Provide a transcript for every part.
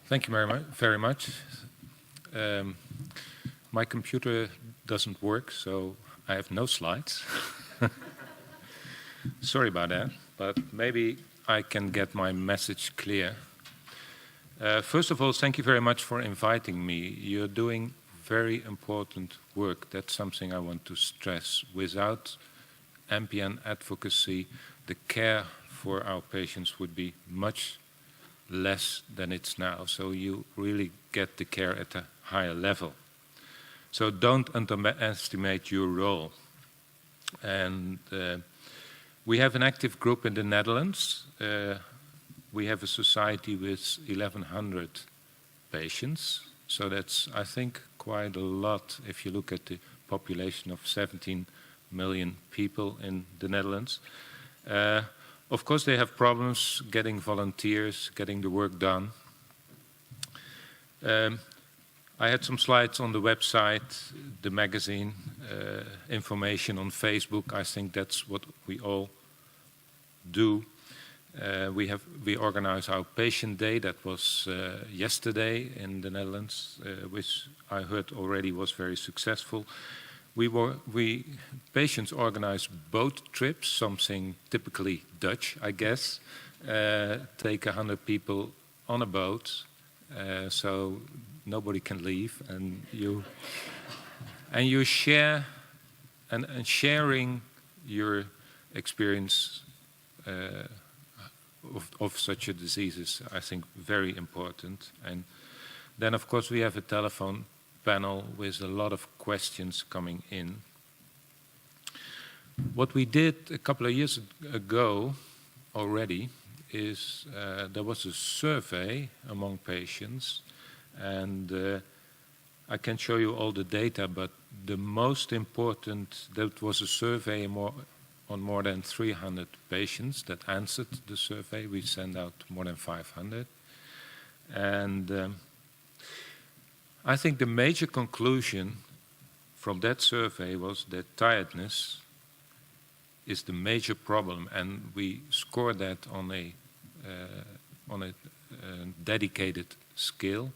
Thank you very much. My computer doesn't work, so I have no slides. Sorry about that, but maybe I can get my message clear. First of all, thank you very much for inviting me. You're doing very important work. That's something I want to stress. Without MPN advocacy, the care for our patients would be much less than it's now. So you really get the care at a higher level. So don't underestimate your role. And we have an active group in the Netherlands. We have a society with 1,100 patients. So that's, I think, quite a lot if you look at the population of 17 million people in the Netherlands. Of course, they have problems getting volunteers, getting the work done. I had some slides on the website, the magazine, information on Facebook. I think that's what we all do. We organize our patient day. That was yesterday in the Netherlands, which I heard already was very successful. Patients organize boat trips, something typically Dutch, I guess. Take 100 people on a boat, so nobody can leave, and you share, and sharing your experience of such a disease is, I think, very important. And then, of course, we have a telephone panel with a lot of questions coming in. What we did a couple of years ago already is there was a survey among patients, and I can show you all the data, but the most important, that was a survey on more than 300 patients that answered the survey. We sent out more than 500. And I think the major conclusion from that survey was that tiredness is the major problem, and we scored that on a dedicated scale.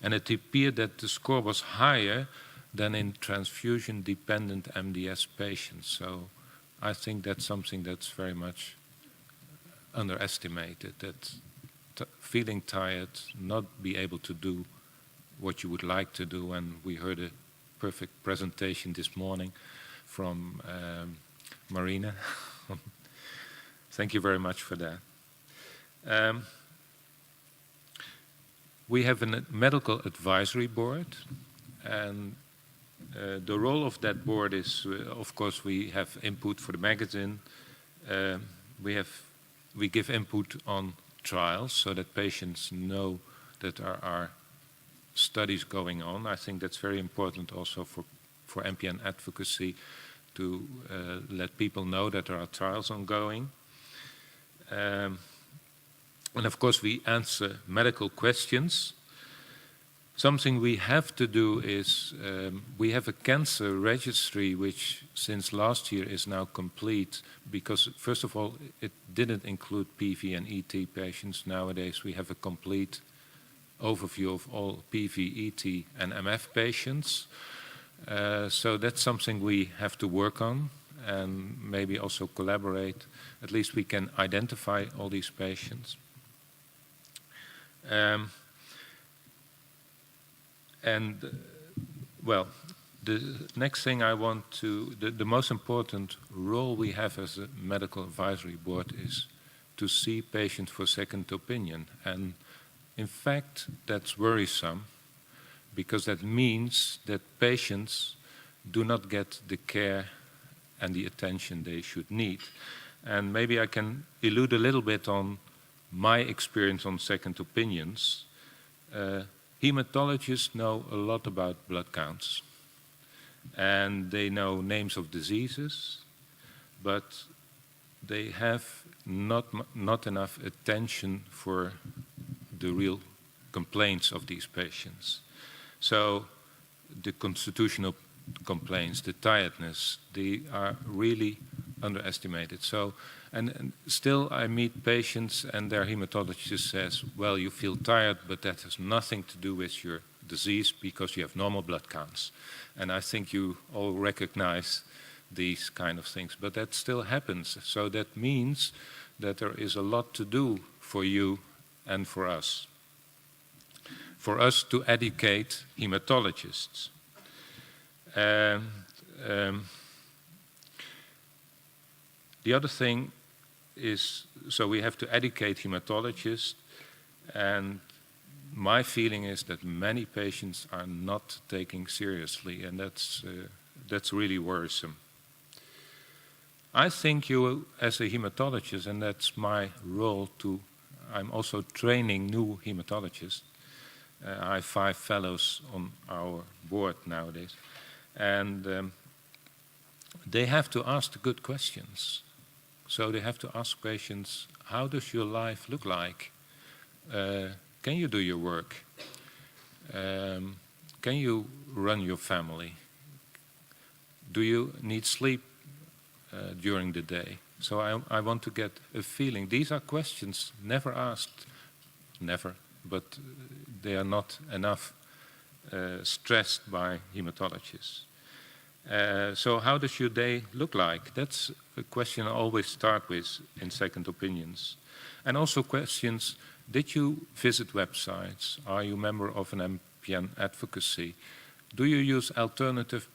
And it appeared that the score was higher than in transfusion-dependent MDS patients. So I think that's something that's very much underestimated, that feeling tired, not be able to do what you would like to do. And we heard a perfect presentation this morning from Marina. Thank you very much for that. We have a medical advisory board, and the role of that board is, of course, we have input for the magazine. We give input on trials so that patients know that there are studies going on. I think that's very important also for MPN advocacy, to let people know that there are trials ongoing. And of course, we answer medical questions. Something we have to do is, we have a cancer registry which since last year is now complete, because first of all, it didn't include PV and ET patients. Nowadays we have a complete overview of all PV, ET and MF patients. So that's something we have to work on and maybe also collaborate. At least we can identify all these patients. Well, the next thing I want to, the most important role we have as a medical advisory board is to see patients for second opinion. And in fact, that's worrisome, because that means that patients do not get the care and the attention they should need. And maybe I can allude a little bit on my experience on second opinions. Hematologists know a lot about blood counts, and they know names of diseases, but they have not enough attention for the real complaints of these patients. So the constitutional complaints, the tiredness, they are really underestimated. So, and still I meet patients and their hematologist says, well, you feel tired, but that has nothing to do with your disease because you have normal blood counts. And I think you all recognize these kind of things, but that still happens. So that means that there is a lot to do for you and for us to educate hematologists. The other thing is, so we have to educate hematologists, and my feeling is that many patients are not taking seriously, and that's really worrisome. I think you, as a hematologist, and that's my role too, I'm also training new hematologists. I have 5 fellows on our board nowadays, and they have to ask the good questions. So they have to ask patients, how does your life look like? Can you do your work? Can you run your family? Do you need sleep during the day? So I want to get a feeling. These are questions never asked, never, but they are not enough stressed by hematologists. So how does your day look like? That's a question I always start with in second opinions. And also questions, did you visit websites? Are you a member of an MPN advocacy? Do you use alternative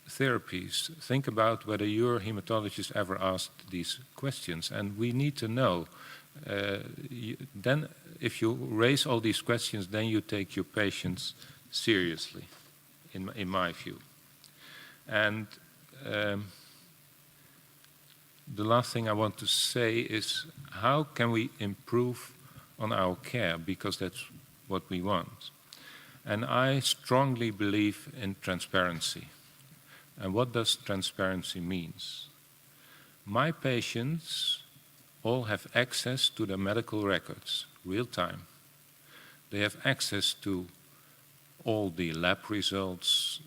therapies? Think about whether your hematologist ever asked these questions, and we need to know. Then if you raise all these questions, then you take your patients seriously, in my view. And the last thing I want to say is, how can we improve on our care, because that's what we want. And I strongly believe in transparency. And what does transparency mean? My patients all have access to their medical records, real time. They have access to all the lab results,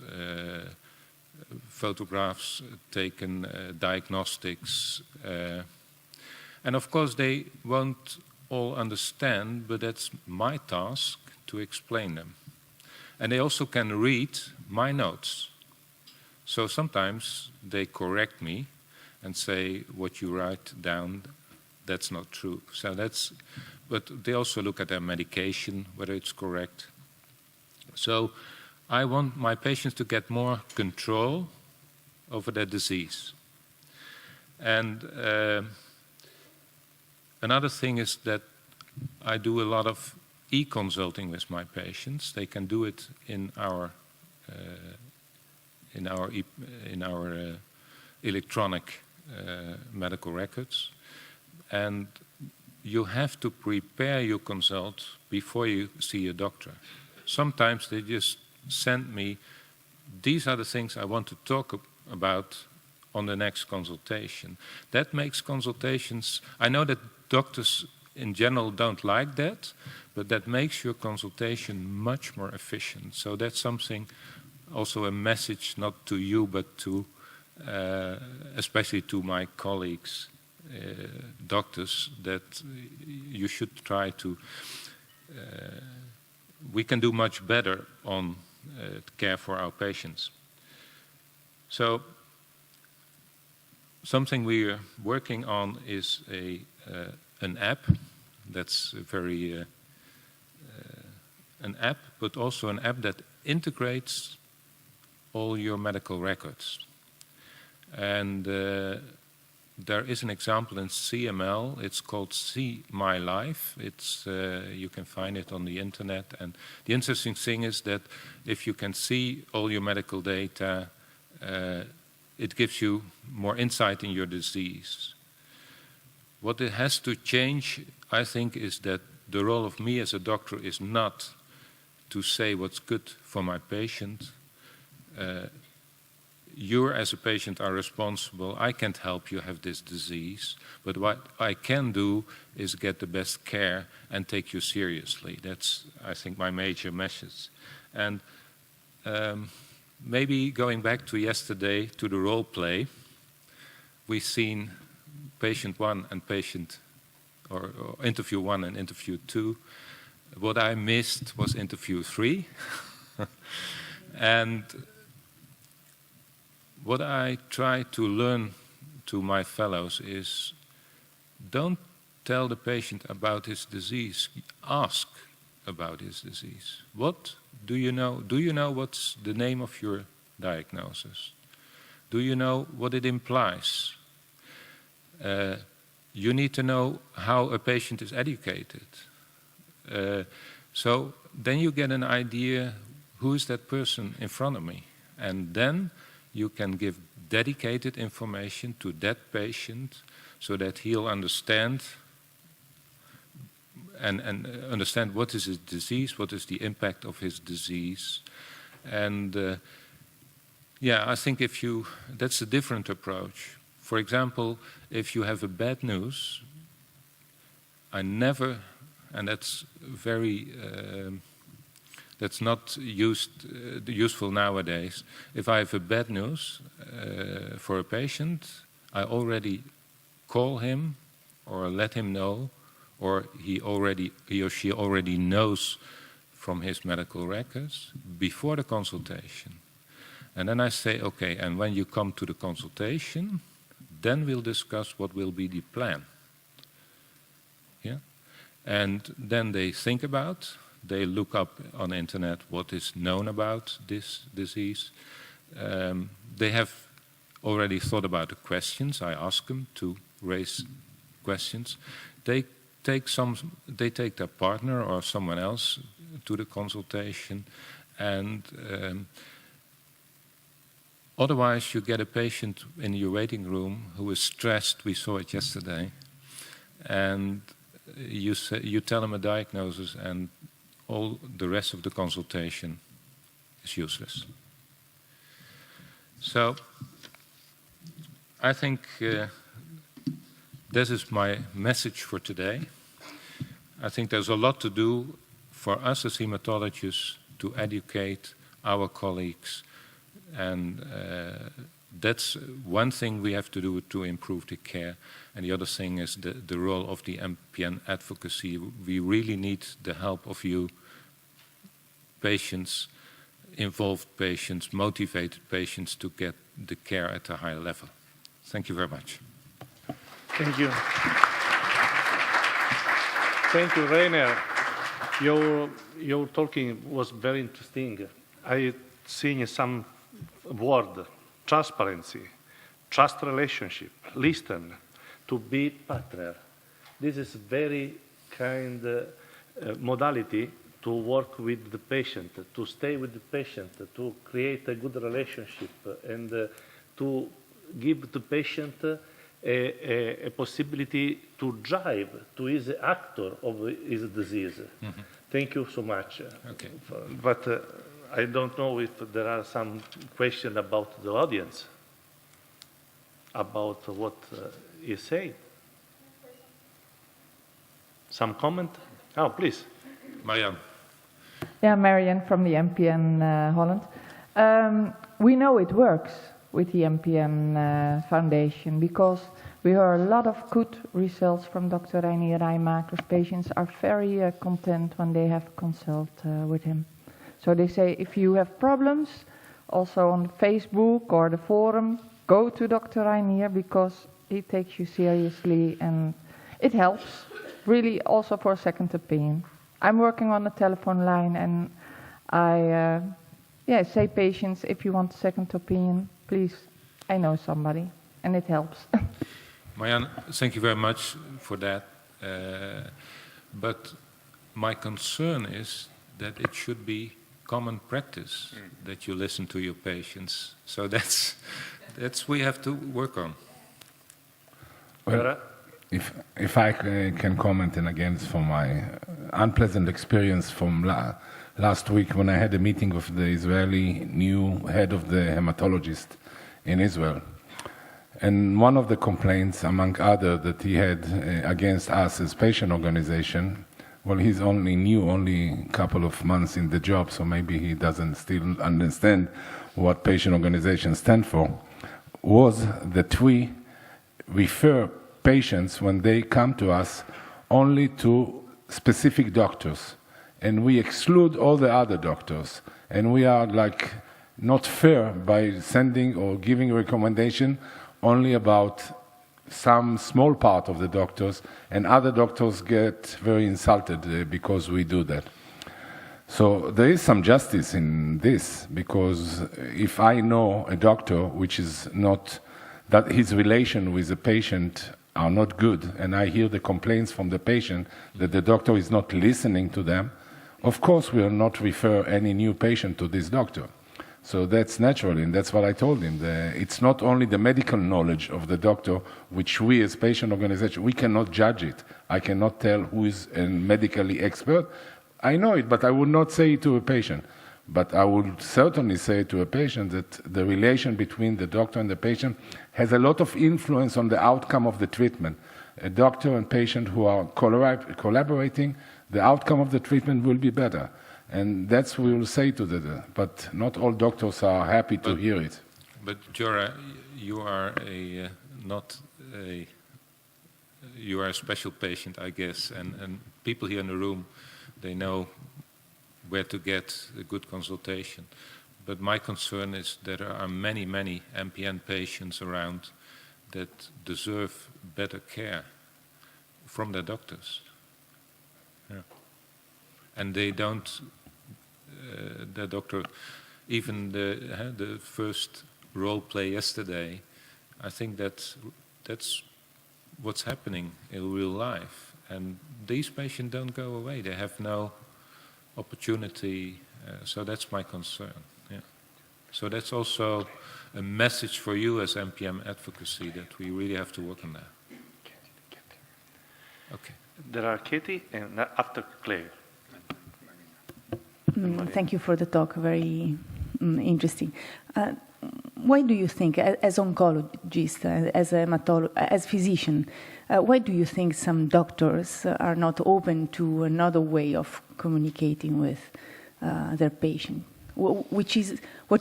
photographs taken, diagnostics. And of course they won't all understand, but that's my task to explain them. And they also can read my notes. So sometimes they correct me and say, what you write down, that's not true. So but they also look at their medication, whether it's correct. So I want my patients to get more control over their disease. And another thing is that I do a lot of e-consulting with my patients. They can do it in our electronic medical records. And you have to prepare your consult before you see a doctor. Sometimes they just send me, these are the things I want to talk about on the next consultation. That makes consultations, I know that doctors in general don't like that, but that makes your consultation much more efficient. So that's something, also a message not to you, but to, especially to my colleagues, doctors, that you should try to, we can do much better on care for our patients. So something we are working on is an app that's very an app, but also an app that integrates all your medical records. And there is an example in CML. It's called See My Life. It's you can find it on the internet. And the interesting thing is that if you can see all your medical data, it gives you more insight in your disease. What it has to change, I think, is that the role of me as a doctor is not to say what's good for my patient. You as a patient are responsible. I can't help you have this disease, but what I can do is get the best care and take you seriously. That's, I think, my major message. And maybe going back to yesterday, to the role play, we've seen patient 1 and or interview 1 and interview 2. What I missed was interview 3. And what I try to learn to my fellows is, don't tell the patient about his disease. Ask about his disease. What do you know? Do you know what's the name of your diagnosis? Do you know what it implies? You need to know how a patient is educated. So then you get an idea, who is that person in front of me? And then you can give dedicated information to that patient so that he'll understand and understand what is his disease, what is the impact of his disease. And yeah, I think that's a different approach. For example, if you have a bad news, I never, and that's very, that's not useful nowadays. If I have a bad news for a patient, I already call him or let him know, or he or she already knows from his medical records before the consultation. And then I say, okay, and when you come to the consultation, then we'll discuss what will be the plan. Yeah? And then they think about, they look up on the internet what is known about this disease. They have already thought about the questions. I ask them to raise questions. They take their partner or someone else to the consultation, and otherwise you get a patient in your waiting room who is stressed. We saw it yesterday, and you tell him a diagnosis, and all the rest of the consultation is useless. So I think this is my message for today. I think there's a lot to do for us as hematologists to educate our colleagues, and that's one thing we have to do to improve the care. And the other thing is the role of the MPN advocacy. We really need the help of you, patients, involved patients, motivated patients, to get the care at a higher level. Thank you very much. Thank you. Thank you, Reinier. Your talking was very interesting. I seen some word: transparency, trust relationship, listen, to be partner. This is very kind modality to work with the patient, to stay with the patient, to create a good relationship, and to give the patient a possibility to drive, to be the actor of his disease. Mm-hmm. Thank you so much. Okay. But I don't know if there are some questions about the audience, about what you say. Some comment? Oh, please. Marianne. Yeah, Marianne from the MPN Holland. We know it works with the MPN Foundation because we heard a lot of good results from Dr. Reinier Raymakers. Patients are very content when they have consult with him. So they say, if you have problems, also on Facebook or the forum, go to Dr. Reinier because he takes you seriously, and it helps really also for a second opinion. I'm working on a telephone line, and I say patients, if you want a second opinion, please, I know somebody, and it helps. Marianne, thank you very much for that. But my concern is that it should be common practice that you listen to your patients. So that's we have to work on. Well, if I can comment, and again, it's from my unpleasant experience from last week when I had a meeting with the Israeli new head of the hematologist in Israel. And one of the complaints, among others, that he had against us as patient organization, well, he's only a couple of months in the job, so maybe he doesn't still understand what patient organizations stand for, was that we refer patients when they come to us only to specific doctors, and we exclude all the other doctors, and we are like not fair by sending or giving recommendation only about some small part of the doctors, and other doctors get very insulted because we do that. So there is some justice in this, because if I know a doctor which is not, that his relation with the patient are not good, and I hear the complaints from the patient that the doctor is not listening to them, of course we will not refer any new patient to this doctor. So that's natural, and that's what I told him. It's not only the medical knowledge of the doctor, which we as patient organization, we cannot judge it. I cannot tell who is a medically expert. I know it, but I would not say it to a patient. But I would certainly say to a patient that the relation between the doctor and the patient has a lot of influence on the outcome of the treatment. A doctor and patient who are collaborating, the outcome of the treatment will be better. And that's what we will say to but not all doctors are happy to hear it. But Jora, you are you are a special patient, I guess, and people here in the room, they know where to get a good consultation. But my concern is that there are many, many MPN patients around that deserve better care from their doctors. Yeah. And they don't, the doctor, even the first role play yesterday, I think that's what's happening in real life. And these patients don't go away. They have no opportunity. So that's my concern. Yeah. So that's also a message for you as MPN advocacy, that we really have to work on that. Okay. There are Katie and after Claire. Thank you for the talk, very interesting. Why do you think, as oncologist, as physician, why do you think some doctors are not open to another way of communicating with their patient? What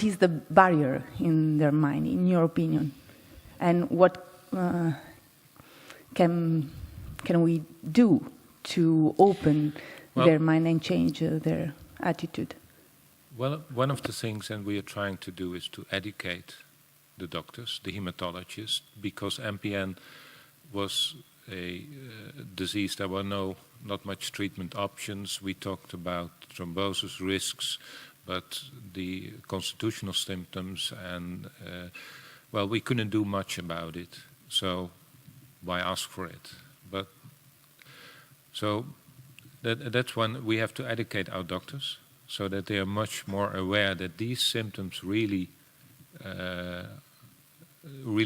is the barrier in their mind, in your opinion? And what can we do to open their mind and change their attitude? Well, one of the things that we are trying to do is to educate the doctors, the hematologists, because MPN was a disease. There were not much treatment options. We talked about thrombosis risks, but the constitutional symptoms, and well, we couldn't do much about it. So why ask for it? But so that's one. We have to educate our doctors so that they are much more aware that these symptoms really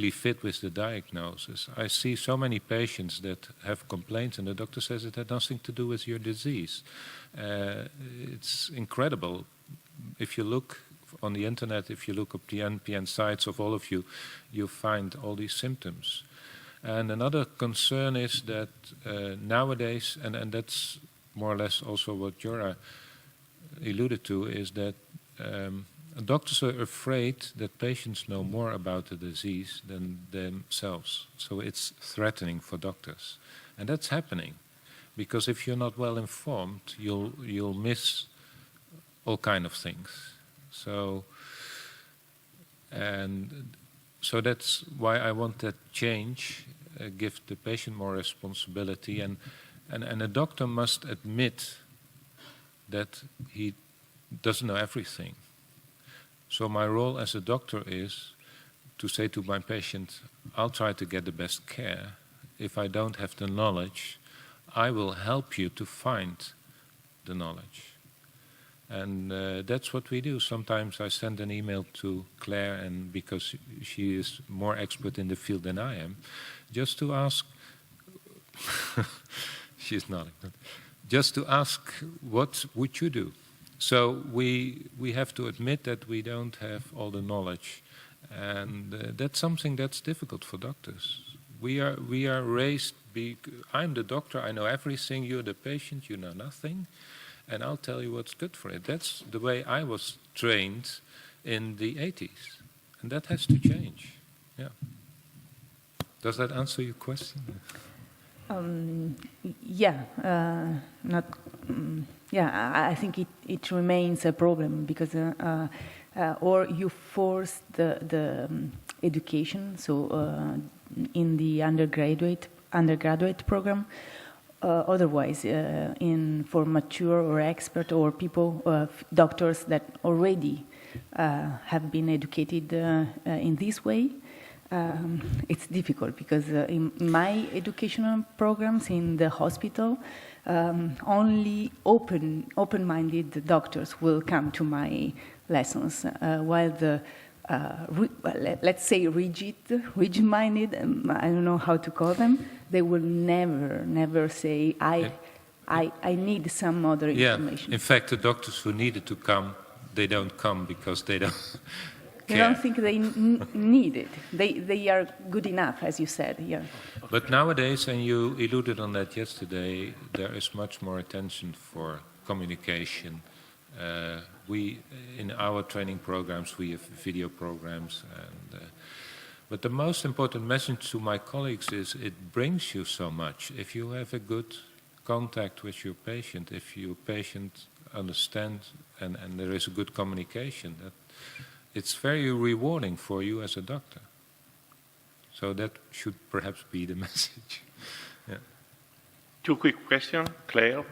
fit with the diagnosis. I see so many patients that have complaints, and the doctor says it had nothing to do with your disease. It's incredible. If you look on the internet, if you look up the MPN sites of all of you, you find all these symptoms. And another concern is that nowadays, and that's more or less also what Jora alluded to, is that doctors are afraid that patients know more about the disease than themselves. So it's threatening for doctors. And that's happening, because if you're not well informed, you'll miss all kind of things. So that's why I want that change, give the patient more responsibility, and a doctor must admit that he doesn't know everything. So my role as a doctor is to say to my patient, I'll try to get the best care. If I don't have the knowledge, I will help you to find the knowledge. And that's what we do. Sometimes I send an email to Claire, and because she is more expert in the field than I am, just to ask, she's nodding, just to ask, what would you do? So we have to admit that we don't have all the knowledge, and that's something that's difficult for doctors. We are raised. I'm the doctor. I know everything. You're the patient. You know nothing, and I'll tell you what's good for it. That's the way I was trained in the 80s, and that has to change. Yeah. Does that answer your question? Yeah, not. Yeah, I think it remains a problem because, or you force the education. So in the undergraduate program, otherwise, for mature or expert or people, doctors that already have been educated in this way. It's difficult because in my educational programs in the hospital, only open-minded doctors will come to my lessons, while the let's say rigid-minded, I don't know how to call them, they will never say I need some other information. In fact, the doctors who needed to come, they don't come because they don't. I don't think they need it. They are good enough, as you said. Yeah. But nowadays, and you alluded on that yesterday, there is much more attention for communication. In our training programs, we have video programs. But the most important message to my colleagues is it brings you so much. If you have a good contact with your patient, if your patient understands and there is a good communication, it's very rewarding for you as a doctor. So that should perhaps be the message. Yeah. Two quick questions. Claire?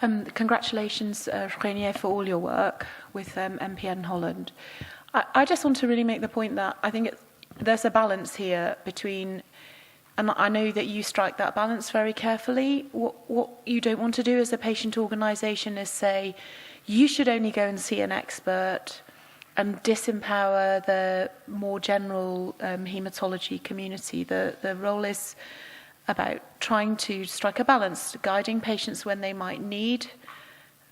Congratulations, Reinier, for all your work with MPN Holland. I just want to really make the point that I think there's a balance here between, and I know that you strike that balance very carefully. What you don't want to do as a patient organisation is say, you should only go and see an expert and disempower the more general haematology community. The role is about trying to strike a balance, guiding patients when they might need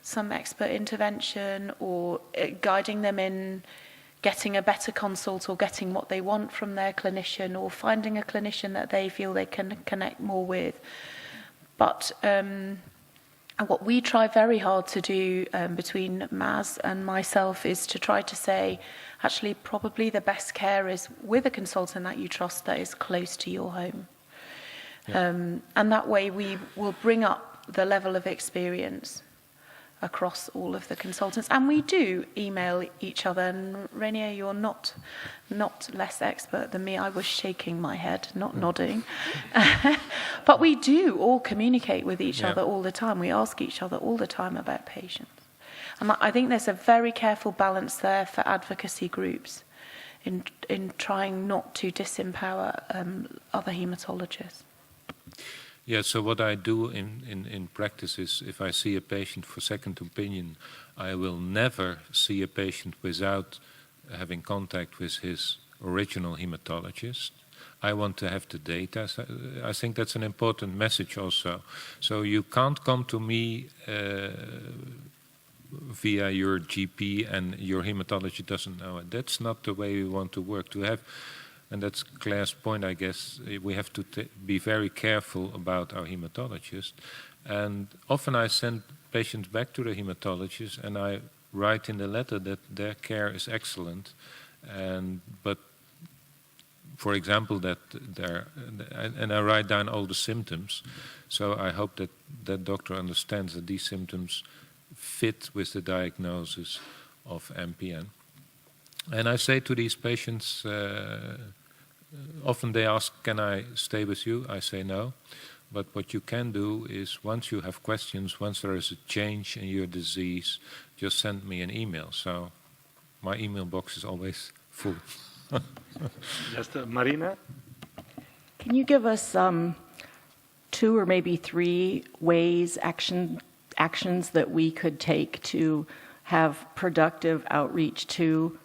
some expert intervention, or guiding them in getting a better consult or getting what they want from their clinician, or finding a clinician that they feel they can connect more with. But what we try very hard to do between Maz and myself is to try to say, actually, probably the best care is with a consultant that you trust that is close to your home. Yeah. And that way we will bring up the level of experience across all of the consultants. And we do email each other. And Reinier, you're not less expert than me. I was shaking my head, not nodding. But we do all communicate with each other all the time. We ask each other all the time about patients. And I think there's a very careful balance there for advocacy groups in trying not to disempower other haematologists. Yeah, so what I do in practice is, if I see a patient for second opinion, I will never see a patient without having contact with his original hematologist. I want to have the data. So I think that's an important message also. So you can't come to me via your GP and your hematologist doesn't know it. That's not the way we want to work. To have, and that's Claire's point, I guess, we have to be very careful about our hematologist. And often I send patients back to the hematologist and I write in the letter that their care is excellent. But for example, and I write down all the symptoms. So I hope that that doctor understands that these symptoms fit with the diagnosis of MPN. And I say to these patients, often they ask, can I stay with you? I say no. But what you can do is, once you have questions, once there is a change in your disease, just send me an email. So my email box is always full. Just Marina? Can you give us 2 or maybe 3 ways, actions that we could take to have productive outreach to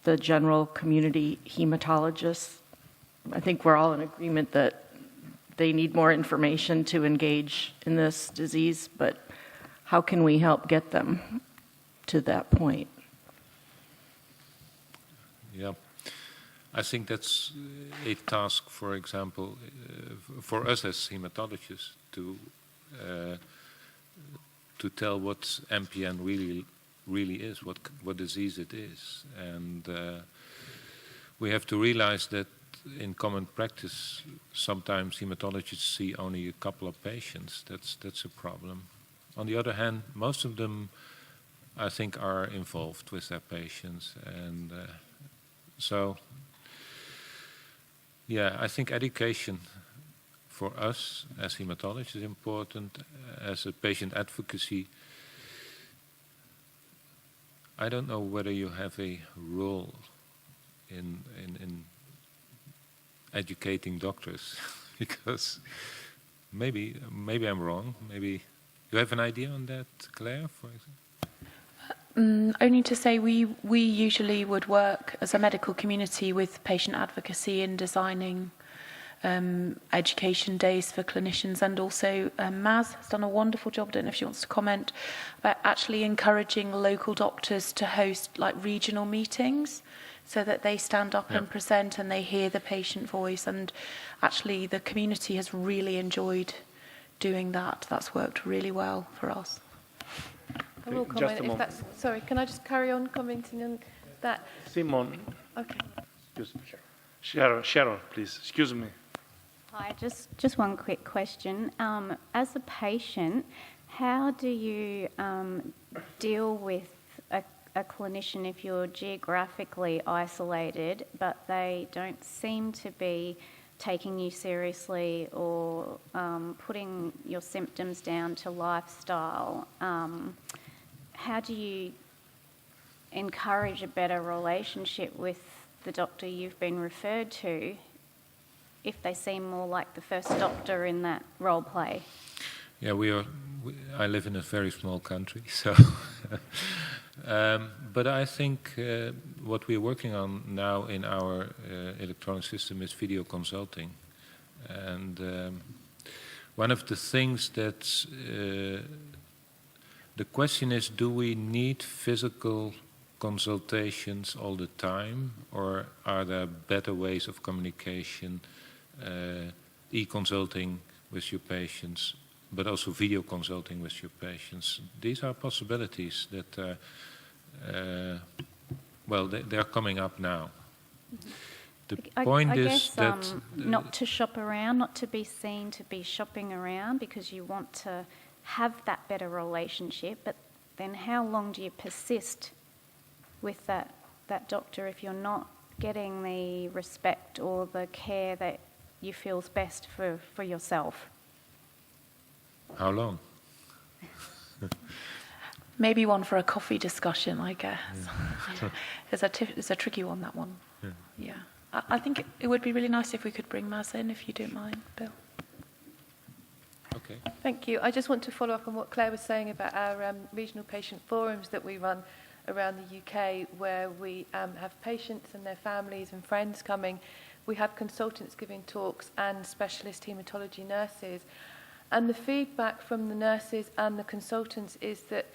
the general community hematologists? I think we're all in agreement that they need more information to engage in this disease, but how can we help get them to that point? Yeah, I think that's a task, for example, for us as hematologists to tell what MPN really is, what disease it is. And we have to realize that in common practice, sometimes hematologists see only a couple of patients. That's a problem. On the other hand, most of them, I think, are involved with their patients, and so, yeah, I think education for us as hematologists is important. As a patient advocacy, I don't know whether you have a role in educating doctors, because maybe I'm wrong. Maybe you have an idea on that, Claire, for example? Only to say we usually would work as a medical community with patient advocacy in designing education days for clinicians, and also Maz has done a wonderful job, I don't know if she wants to comment, about actually encouraging local doctors to host like regional meetings so that they stand up and present and they hear the patient voice, and actually the community has really enjoyed doing that. That's worked really well for us. I will comment if that's... Sorry, can I just carry on commenting on that? Simon. Okay. Excuse me. Sharon, please. Excuse me. Hi, just one quick question. As a patient, how do you deal with a clinician if you're geographically isolated, but they don't seem to be taking you seriously or putting your symptoms down to lifestyle? How do you encourage a better relationship with the doctor you've been referred to if they seem more like the first doctor in that role play? Yeah, I live in a very small country, so. But I think what we're working on now in our electronic system is video consulting. And one of the things that the question is, do we need physical consultations all the time, or are there better ways of communication, e-consulting with your patients, but also video consulting with your patients? These are possibilities that, well, they're coming up now. The point is that not to shop around, not to be seen to be shopping around because you want to have that better relationship, but then how long do you persist with that doctor if you're not getting the respect or the care that you feel is best for yourself? How long? Maybe one for a coffee discussion, I guess. Yeah. It's a tricky one, that one. Yeah. I think it would be really nice if we could bring Maz in, if you don't mind, Bill. Okay. Thank you. I just want to follow up on what Claire was saying about our regional patient forums that we run around the UK, where we have patients and their families and friends coming. We have consultants giving talks and specialist haematology nurses. And the feedback from the nurses and the consultants is that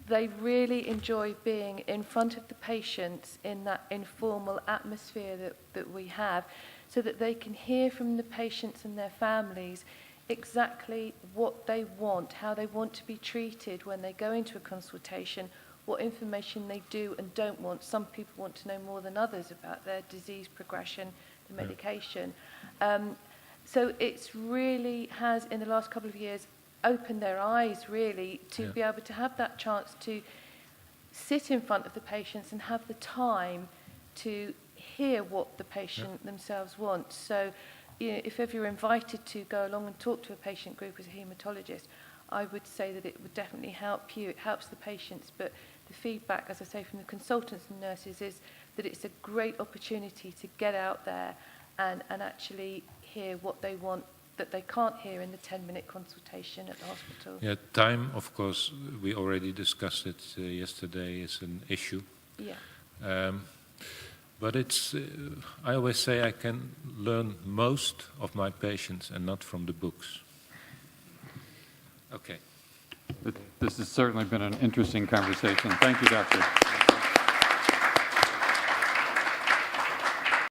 they really enjoy being in front of the patients in that informal atmosphere that we have, so that they can hear from the patients and their families exactly what they want, how they want to be treated when they go into a consultation, what information they do and don't want. Some people want to know more than others about their disease progression, the medication. So it's really has, in the last couple of years, opened their eyes, really, to be able to have that chance to sit in front of the patients and have the time to hear what the patient themselves wants. So, you know, if ever you're invited to go along and talk to a patient group as a haematologist, I would say that it would definitely help you. It helps the patients, but the feedback, as I say, from the consultants and nurses is that it's a great opportunity to get out there and actually hear what they want that they can't hear in the 10-minute consultation at the hospital. Yeah, time, of course, we already discussed it yesterday, is an issue. Yeah. But it's, I always say I can learn most of my patients and not from the books. Okay. This has certainly been an interesting conversation. Thank you, Doctor.